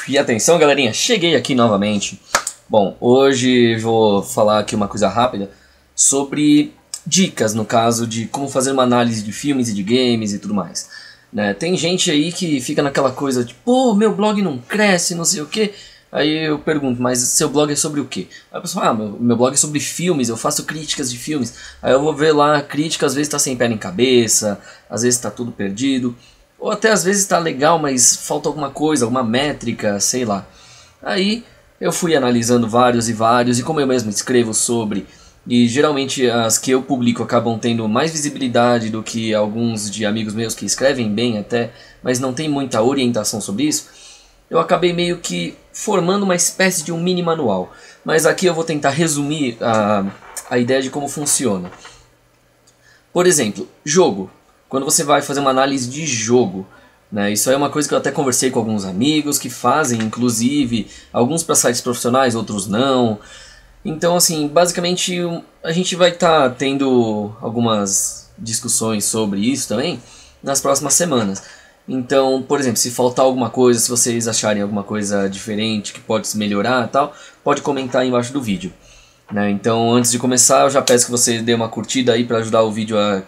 E atenção, galerinha, cheguei aqui novamente. Bom, hoje vou falar aqui uma coisa rápida sobre dicas, no caso de como fazer uma análise de filmes e de games e tudo mais. Né? Tem gente aí que fica naquela coisa de, pô, meu blog não cresce, não sei o que. Aí eu pergunto, mas seu blog é sobre o quê? Aí a pessoa, meu blog é sobre filmes, eu faço críticas de filmes. Aí eu vou ver lá, a crítica às vezes tá sem pé nem cabeça, às vezes tá tudo perdido. Ou até às vezes tá legal, mas falta alguma coisa, alguma métrica, sei lá. Aí eu fui analisando vários e como eu mesmo escrevo sobre, e geralmente as que eu publico acabam tendo mais visibilidade do que alguns de amigos meus que escrevem bem até, mas não tem muita orientação sobre isso, eu acabei meio que formando uma espécie de um mini manual. Mas aqui eu vou tentar resumir a ideia de como funciona. Por exemplo, jogo. Quando você vai fazer uma análise de jogo, né, isso aí é uma coisa que eu até conversei com alguns amigos que fazem, inclusive, alguns para sites profissionais, outros não. Então, assim, basicamente a gente vai estar tendo algumas discussões sobre isso também nas próximas semanas. Então, por exemplo, se faltar alguma coisa, se vocês acharem alguma coisa diferente que pode se melhorar e tal, pode comentar aí embaixo do vídeo. Né? Então, antes de começar, eu já peço que você dê uma curtida aí para ajudar o vídeo a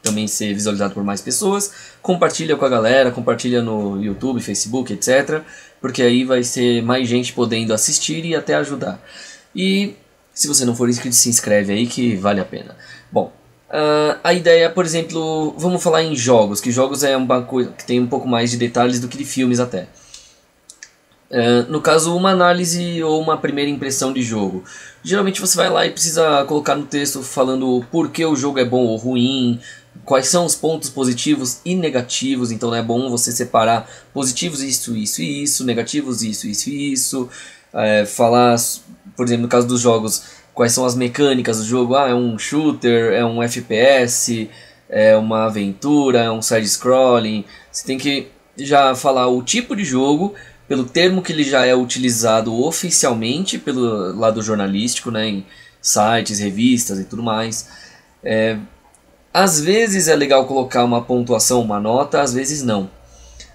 também ser visualizado por mais pessoas. Compartilha com a galera, compartilha no YouTube, Facebook, etc. Porque aí vai ser mais gente podendo assistir e até ajudar. E se você não for inscrito, se inscreve aí que vale a pena. Bom, a ideia, por exemplo, vamos falar em jogos, que jogos é uma coisa que tem um pouco mais de detalhes do que de filmes até. No caso, uma análise ou uma primeira impressão de jogo. Geralmente você vai lá e precisa colocar no texto falando por que o jogo é bom ou ruim, quais são os pontos positivos e negativos. Então é bom você separar positivos isso, isso e isso, negativos isso, isso e isso. Falar, por exemplo, no caso dos jogos, quais são as mecânicas do jogo. É um shooter, é um FPS, é uma aventura, é um side-scrolling. Você tem que já falar o tipo de jogo, pelo termo que ele já é utilizado oficialmente pelo lado jornalístico, né, em sites, revistas e tudo mais. Às vezes é legal colocar uma pontuação, uma nota, às vezes não.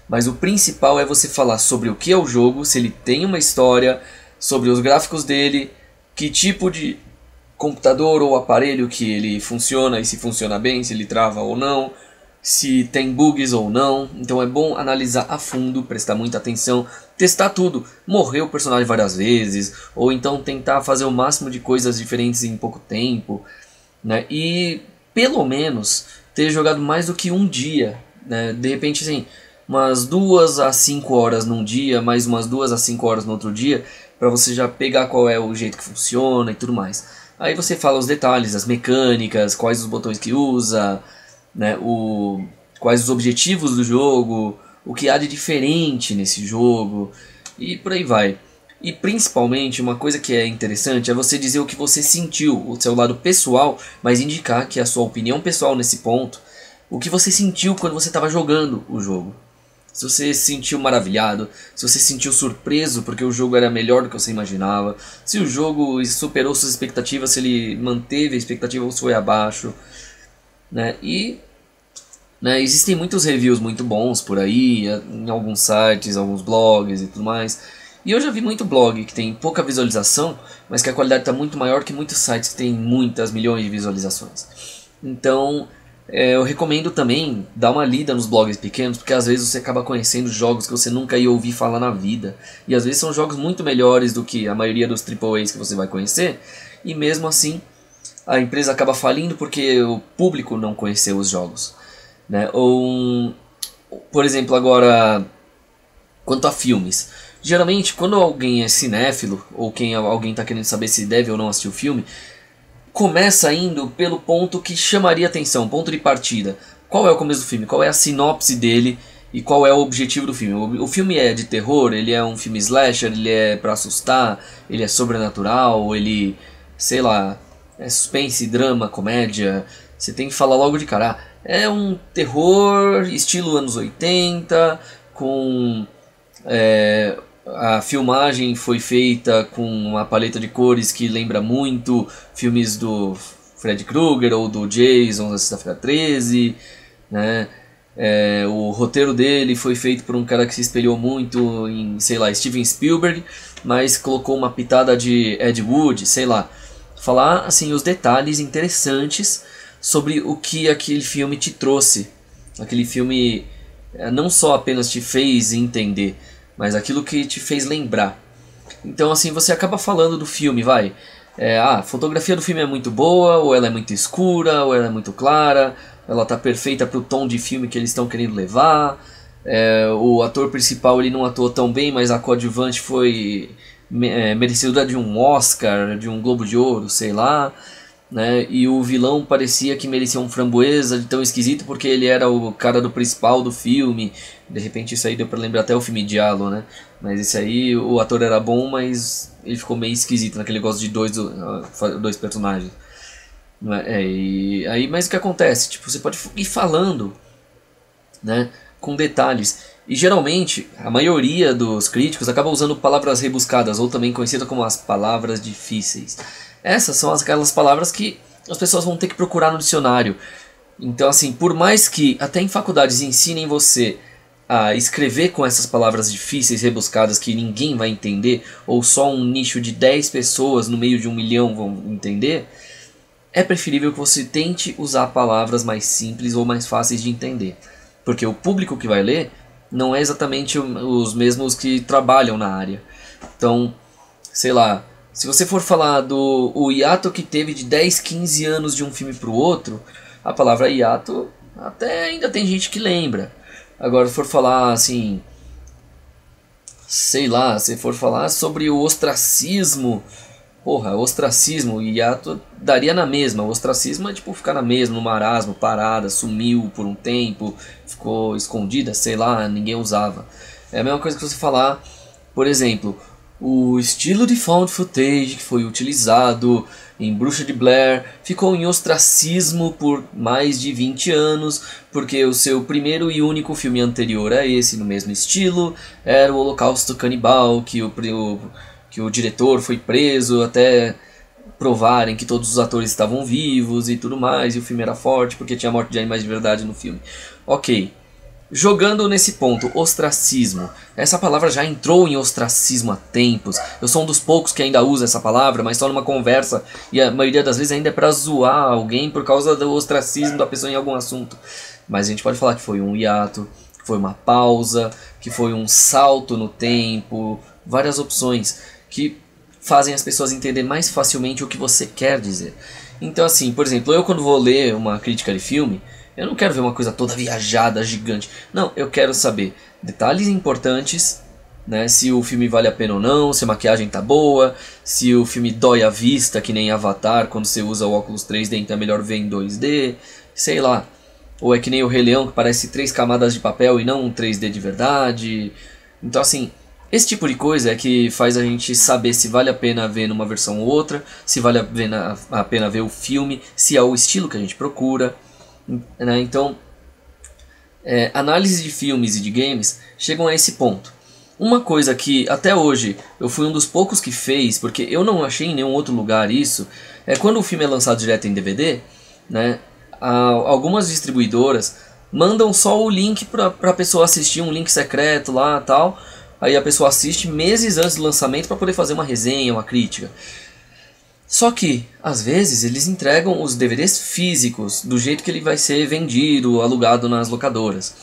Mas o principal é você falar sobre o que é o jogo, se ele tem uma história, sobre os gráficos dele, que tipo de computador ou aparelho que ele funciona e se funciona bem, se ele trava ou não, se tem bugs ou não. Então é bom analisar a fundo, prestar muita atenção, testar tudo, morrer o personagem várias vezes, ou então tentar fazer o máximo de coisas diferentes em pouco tempo, né? E pelo menos ter jogado mais do que um dia, né? De repente assim, umas 2 a 5 horas num dia, mais umas 2 a 5 horas no outro dia, para você já pegar qual é o jeito que funciona e tudo mais. Aí você fala os detalhes, as mecânicas, quais os botões que usa, né, quais os objetivos do jogo, o que há de diferente nesse jogo e por aí vai. E principalmente uma coisa que é interessante é você dizer o que você sentiu, o seu lado pessoal, mas indicar que é a sua opinião pessoal nesse ponto, o que você sentiu quando você estava jogando o jogo. Se você se sentiu maravilhado, se você se sentiu surpreso porque o jogo era melhor do que você imaginava, se o jogo superou suas expectativas, se ele manteve a expectativa ou se foi abaixo, né? E existem muitos reviews muito bons por aí, em alguns sites, alguns blogs e tudo mais. E eu já vi muito blog que tem pouca visualização, mas que a qualidade está muito maior que muitos sites que tem muitas milhões de visualizações. Então eu recomendo também dar uma lida nos blogs pequenos, porque às vezes você acaba conhecendo jogos que você nunca ia ouvir falar na vida. E às vezes são jogos muito melhores do que a maioria dos AAAs que você vai conhecer. E mesmo assim a empresa acaba falindo porque o público não conheceu os jogos, né? Ou, por exemplo, agora, quanto a filmes. Geralmente, quando alguém é cinéfilo, ou alguém está querendo saber se deve ou não assistir o filme, começa indo pelo ponto que chamaria atenção, ponto de partida. Qual é o começo do filme? Qual é a sinopse dele? E qual é o objetivo do filme? O filme é de terror? Ele é um filme slasher? Ele é pra assustar? Ele é sobrenatural? Ele, sei lá, é suspense, drama, comédia? Você tem que falar logo de cara. É um terror estilo anos 80, com... a filmagem foi feita com uma paleta de cores que lembra muito filmes do Fred Krueger ou do Jason da Sexta-feira 13, né? O roteiro dele foi feito por um cara que se espelhou muito em, sei lá, Steven Spielberg, mas colocou uma pitada de Ed Wood, sei lá. Falar assim os detalhes interessantes sobre o que aquele filme te trouxe. Aquele filme não só apenas te fez entender, mas aquilo que te fez lembrar. Então assim, você acaba falando do filme, vai. A fotografia do filme é muito boa, ou ela é muito escura, ou ela é muito clara, ela tá perfeita pro tom de filme que eles estão querendo levar. O ator principal ele não atuou tão bem, mas a coadjuvante foi merecedora de um Oscar, de um Globo de Ouro, sei lá. Né? E o vilão parecia que merecia um framboesa de tão esquisito porque ele era o cara do principal do filme. De repente isso aí deu pra lembrar até o filme Diallo, né? Mas esse aí, o ator era bom, mas ele ficou meio esquisito naquele negócio de dois personagens. Mas o que acontece? Tipo, você pode ir falando, né, com detalhes. E geralmente, a maioria dos críticos acaba usando palavras rebuscadas, ou também conhecidas como as palavras difíceis. Essas são aquelas palavras que as pessoas vão ter que procurar no dicionário. Então, assim, por mais que até em faculdades ensinem você a escrever com essas palavras difíceis, rebuscadas, que ninguém vai entender, ou só um nicho de 10 pessoas no meio de 1 milhão vão entender, é preferível que você tente usar palavras mais simples ou mais fáceis de entender. Porque o público que vai ler não é exatamente os mesmos que trabalham na área. Então, sei lá, se você for falar do hiato que teve de 10, 15 anos de um filme para o outro, a palavra hiato até ainda tem gente que lembra. Agora, se for falar assim, sei lá, se for falar sobre o ostracismo, ostracismo, hiato daria na mesma. O ostracismo é tipo ficar na mesma, no marasmo, parada, sumiu por um tempo, ficou escondida, sei lá, ninguém usava. É a mesma coisa que você falar, por exemplo, o estilo de found footage que foi utilizado em Bruxa de Blair ficou em ostracismo por mais de 20 anos, porque o seu primeiro e único filme anterior a esse, no mesmo estilo, era o Holocausto Canibal, que o diretor foi preso até provarem que todos os atores estavam vivos e tudo mais, e o filme era forte porque tinha morte de animais de verdade no filme. Ok. Jogando nesse ponto, ostracismo. Essa palavra já entrou em ostracismo há tempos. Eu sou um dos poucos que ainda usa essa palavra, mas só numa conversa. E a maioria das vezes ainda é pra zoar alguém por causa do ostracismo da pessoa em algum assunto. Mas a gente pode falar que foi um hiato, que foi uma pausa, que foi um salto no tempo. Várias opções que fazem as pessoas entenderem mais facilmente o que você quer dizer. Então assim, por exemplo, eu quando vou ler uma crítica de filme, eu não quero ver uma coisa toda viajada, gigante. Não, eu quero saber detalhes importantes, né? Se o filme vale a pena ou não, se a maquiagem tá boa, se o filme dói a vista, que nem Avatar, quando você usa o óculos 3D, então é melhor ver em 2D, sei lá. Ou é que nem o Rei Leão, que parece 3 camadas de papel e não um 3D de verdade. Então assim, esse tipo de coisa é que faz a gente saber se vale a pena ver numa versão ou outra, se vale a pena ver o filme, se é o estilo que a gente procura. Né? Então, análise de filmes e de games chegam a esse ponto. Uma coisa que até hoje eu fui um dos poucos que fez, porque eu não achei em nenhum outro lugar isso, é quando o filme é lançado direto em DVD, né, algumas distribuidoras mandam só o link para a pessoa assistir, um link secreto lá tal. Aí a pessoa assiste meses antes do lançamento para poder fazer uma resenha, uma crítica. Só que, às vezes, eles entregam os DVDs físicos, do jeito que ele vai ser vendido, alugado nas locadoras.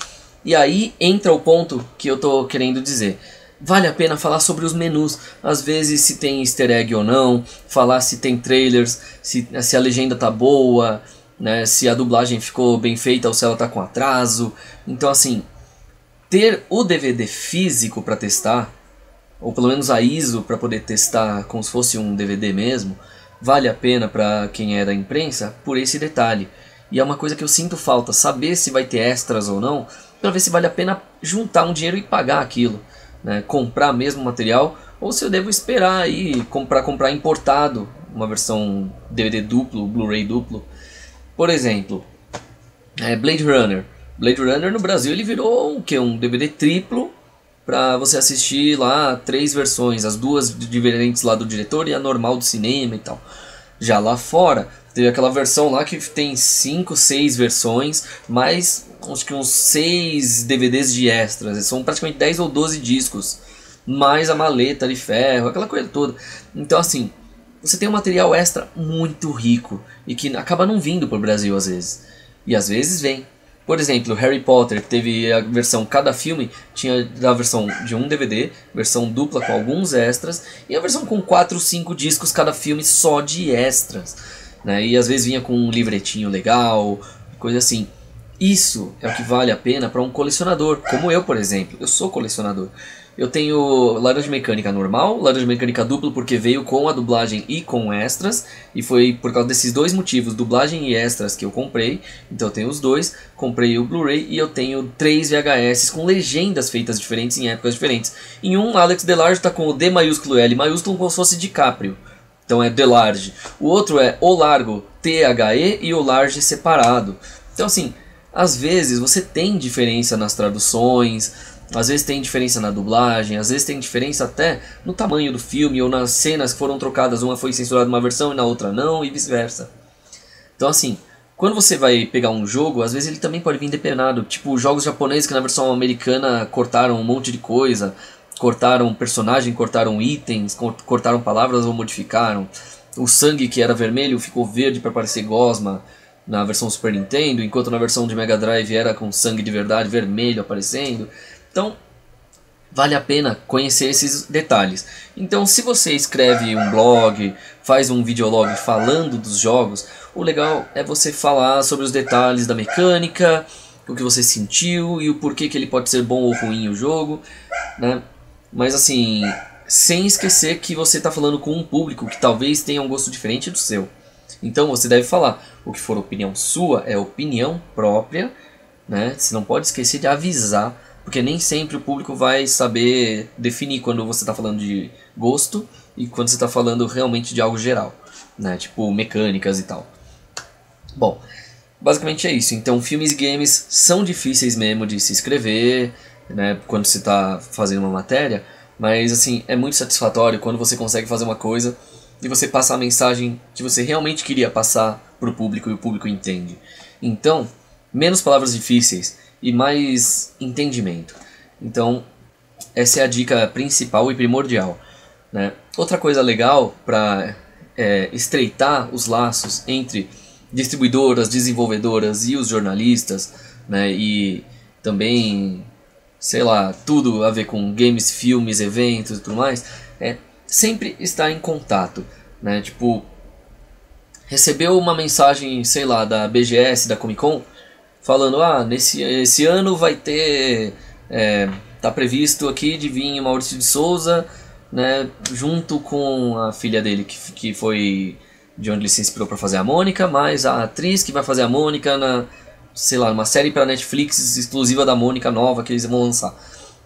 E aí entra o ponto que eu tô querendo dizer. Vale a pena falar sobre os menus, às vezes se tem easter egg ou não, falar se tem trailers, se a legenda tá boa, né, se a dublagem ficou bem feita ou se ela tá com atraso. Então assim, ter o DVD físico para testar, ou pelo menos a ISO para poder testar como se fosse um DVD mesmo, vale a pena para quem é da imprensa por esse detalhe. E é uma coisa que eu sinto falta, saber se vai ter extras ou não, para ver se vale a pena juntar um dinheiro e pagar aquilo, né? Comprar mesmo o material, ou se eu devo esperar aí comprar importado, uma versão DVD duplo, Blu-ray duplo. Por exemplo, Blade Runner. Blade Runner no Brasil ele virou um DVD triplo para você assistir lá 3 versões, as 2 diferentes lá do diretor e a normal do cinema e tal. Já lá fora, teve aquela versão lá que tem 5, 6 versões, mais acho que uns 6 DVDs de extras. São praticamente 10 ou 12 discos, mais a maleta de ferro, aquela coisa toda. Então assim, você tem um material extra muito rico e que acaba não vindo pro Brasil às vezes. E às vezes vem. Por exemplo, Harry Potter, que teve a versão, cada filme tinha a versão de um DVD, versão dupla com alguns extras, e a versão com 4, 5 discos cada filme só de extras, né? E às vezes vinha com um livretinho legal, coisa assim. Isso é o que vale a pena para um colecionador, como eu, por exemplo. Eu sou colecionador. Eu tenho Laranja Mecânica normal, Laranja Mecânica duplo porque veio com a dublagem e com extras. E foi por causa desses dois motivos, dublagem e extras, que eu comprei. Então eu tenho os dois, comprei o Blu-ray e eu tenho 3 VHS com legendas feitas diferentes em épocas diferentes. Em um, Alex Delarge está com o D maiúsculo L maiúsculo como se fosse DiCaprio. Então é Delarge. O outro é O Largo, THE e O Large separado. Então assim, às vezes você tem diferença nas traduções, às vezes tem diferença na dublagem, às vezes tem diferença até no tamanho do filme ou nas cenas que foram trocadas, uma foi censurada numa versão e na outra não, e vice-versa. Então assim, quando você vai pegar um jogo, às vezes ele também pode vir depenado, tipo jogos japoneses que na versão americana cortaram um monte de coisa, cortaram personagem, cortaram itens, cortaram palavras ou modificaram. O sangue que era vermelho ficou verde para parecer gosma na versão Super Nintendo, enquanto na versão de Mega Drive era com sangue de verdade vermelho aparecendo. Então, vale a pena conhecer esses detalhes. Então, se você escreve um blog, faz um videolog falando dos jogos, o legal é você falar sobre os detalhes da mecânica, o que você sentiu e o porquê que ele pode ser bom ou ruim o jogo, né? Mas assim, sem esquecer que você está falando com um público que talvez tenha um gosto diferente do seu. Então você deve falar, o que for opinião sua é opinião própria, né? Você não pode esquecer de avisar, porque nem sempre o público vai saber definir quando você está falando de gosto e quando você está falando realmente de algo geral, né? Tipo mecânicas e tal. Bom, basicamente é isso. Então filmes e games são difíceis mesmo de se escrever, né? Quando você está fazendo uma matéria, mas assim, é muito satisfatório quando você consegue fazer uma coisa e você passa a mensagem que você realmente queria passar para o público e o público entende. Então, menos palavras difíceis e mais entendimento. Então, essa é a dica principal e primordial, né? Outra coisa legal para estreitar os laços entre distribuidoras, desenvolvedoras e os jornalistas, né? E também, sei lá, tudo a ver com games, filmes, eventos e tudo mais, é sempre estar em contato, né? Tipo, recebeu uma mensagem, sei lá, da BGS, da Comic Con, falando, esse ano vai ter, tá previsto aqui de vir Maurício de Souza, né, junto com a filha dele, que foi de onde ele se inspirou para fazer a Mônica, mas a atriz que vai fazer a Mônica sei lá, numa série para Netflix exclusiva da Mônica nova que eles vão lançar.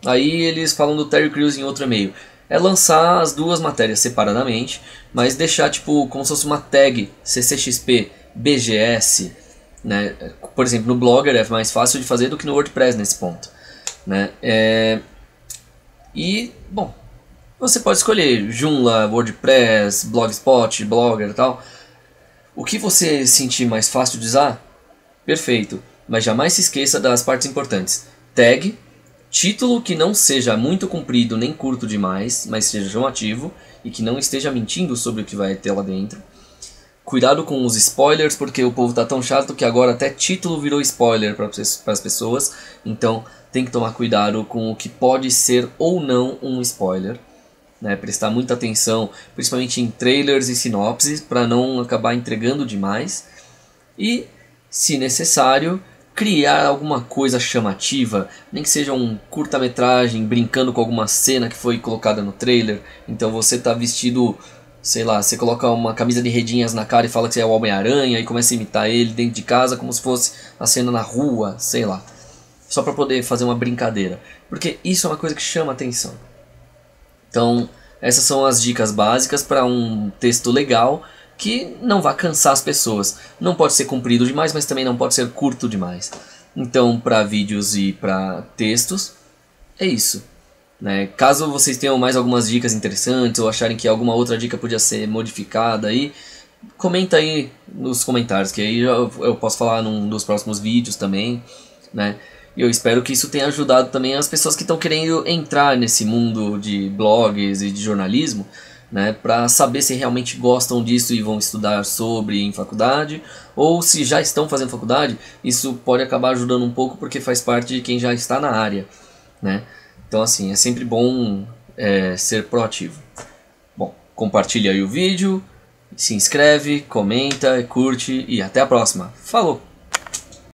Aí eles falam do Terry Crews em outro e-mail. É lançar as duas matérias separadamente, mas deixar tipo como se fosse uma tag CCXP BGS, né? Por exemplo, no Blogger é mais fácil de fazer do que no WordPress nesse ponto, né? E, bom, você pode escolher Joomla, WordPress, Blogspot, Blogger e tal. O que você sentir mais fácil de usar, perfeito. Mas jamais se esqueça das partes importantes. Tag, título que não seja muito comprido nem curto demais, mas seja chamativo e que não esteja mentindo sobre o que vai ter lá dentro. Cuidado com os spoilers, porque o povo tá tão chato que agora até título virou spoiler para as pessoas. Então tem que tomar cuidado com o que pode ser ou não um spoiler, né? Prestar muita atenção, principalmente em trailers e sinopses, para não acabar entregando demais. E, se necessário, criar alguma coisa chamativa, nem que seja um curta-metragem brincando com alguma cena que foi colocada no trailer. Então você tá vestido, sei lá, você coloca uma camisa de redinhas na cara e fala que você é o Homem-Aranha e começa a imitar ele dentro de casa como se fosse a cena na rua, sei lá. Só para poder fazer uma brincadeira. Porque isso é uma coisa que chama atenção. Então, essas são as dicas básicas para um texto legal que não vai cansar as pessoas. Não pode ser comprido demais, mas também não pode ser curto demais. Então, para vídeos e para textos, é isso, né? Caso vocês tenham mais algumas dicas interessantes ou acharem que alguma outra dica podia ser modificada aí, comenta aí nos comentários, que aí eu posso falar num dos próximos vídeos também, né? E eu espero que isso tenha ajudado também as pessoas que estão querendo entrar nesse mundo de blogs e de jornalismo, né, para saber se realmente gostam disso e vão estudar sobre em faculdade, ou se já estão fazendo faculdade, isso pode acabar ajudando um pouco porque faz parte de quem já está na área, né? Então assim, é sempre bom ser proativo. Bom, compartilha aí o vídeo, se inscreve, comenta, curte e até a próxima. Falou!